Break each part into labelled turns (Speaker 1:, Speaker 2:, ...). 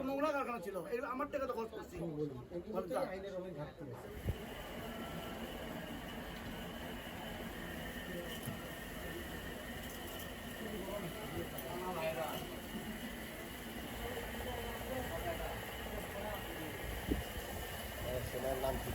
Speaker 1: নোংরা কারখানা ছিল, আমার টাকা তো খরচ করছি। আইনের অনেক ঘাটতি আছে। নাম কি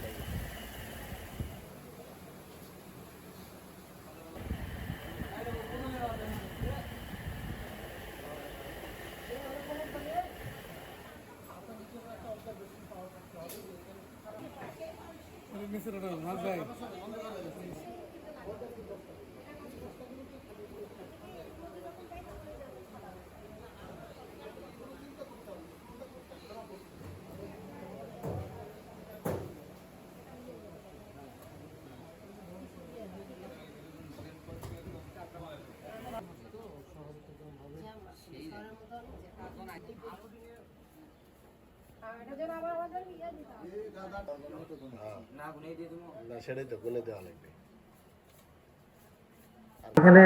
Speaker 2: এখানে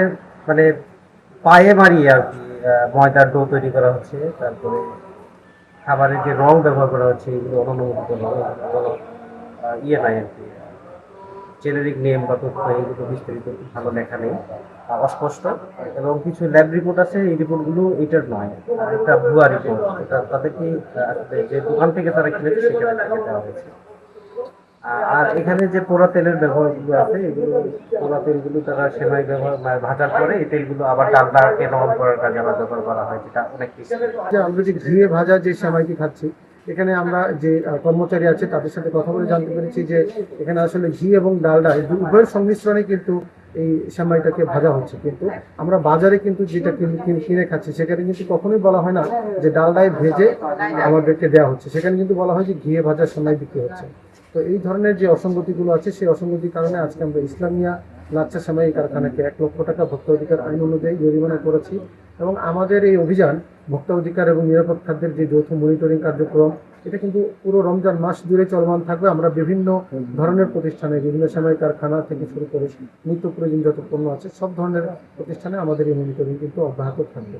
Speaker 2: মানে পায়ে মারিয়ে আর কি ময়দার ডো তৈরি করা হচ্ছে, তারপরে খাবারের যে রং ব্যবহার করা হচ্ছে এগুলো অননুমোদিত নয়, ইয়ে নাই আর কি, জেনেরিক নেম বা তথ্য এগুলো বিস্তারিত ভালো লেখা নেই, অস্পষ্ট, এবং কিছু ল্যাব রিপোর্ট আছে, এই রিপোর্টগুলো এটার নয়, একটা ভুয়া রিপোর্ট, এটা তাদেরকে যে দোকান থেকে তারা কিনেছে সেখানে তাকে দেওয়া হয়েছে। আর এখানে যে পোড়া তেলের ব্যবহারগুলো আছে, এগুলো পোড়া তেলগুলো তারা সেমাই ব্যবহার ভাজার পরে এই তেলগুলো আবার ডালডাকে নরম করার কাজে আবার ব্যবহার করা হয়, যেটা অনেক বেশি।
Speaker 3: আমরা যে ঘিয়ে ভাজা যে সেমাইটি খাচ্ছি, এখানে আমরা যে কর্মচারী আছে তাদের সাথে কথা বলে জানতে পেরেছি যে এখানে আসলে ঘি এবং ডালডা উভয়ের সংমিশ্রণে কিন্তু এই সেমাইটাকে ভাজা হচ্ছে, কিন্তু আমরা বাজারে কিন্তু যেটা কিনে খাচ্ছি সেখানে কিন্তু কখনোই বলা হয় না যে ডালডায় ভেজে আমাদেরকে দেওয়া হচ্ছে, সেখানে কিন্তু বলা হয় যে ঘিয়ে ভাজা সেমাই বিক্রি হচ্ছে। তো এই ধরনের যে অসঙ্গতিগুলো আছে সেই অসঙ্গতির কারণে আজকে আমরা ইসলামিয়া লাচ্ছা সেমাই কারখানাকে 1 লক্ষ টাকা ভোক্তা অধিকার আইন অনুযায়ী জরিমানা করেছি, এবং আমাদের এই অভিযান ভোক্তা অধিকার এবং নিরাপদ খাদ্যের যে যৌথ মনিটরিং কার্যক্রম, এটা কিন্তু পুরো রমজান মাস জুড়ে চলমান থাকবে। আমরা বিভিন্ন ধরনের প্রতিষ্ঠানে, বিভিন্ন সেমাই কারখানা থেকে শুরু করে নিত্য প্রয়োজন যত পণ্য আছে সব ধরনের প্রতিষ্ঠানে আমাদের এই মনিটরিং কিন্তু অব্যাহত থাকবে।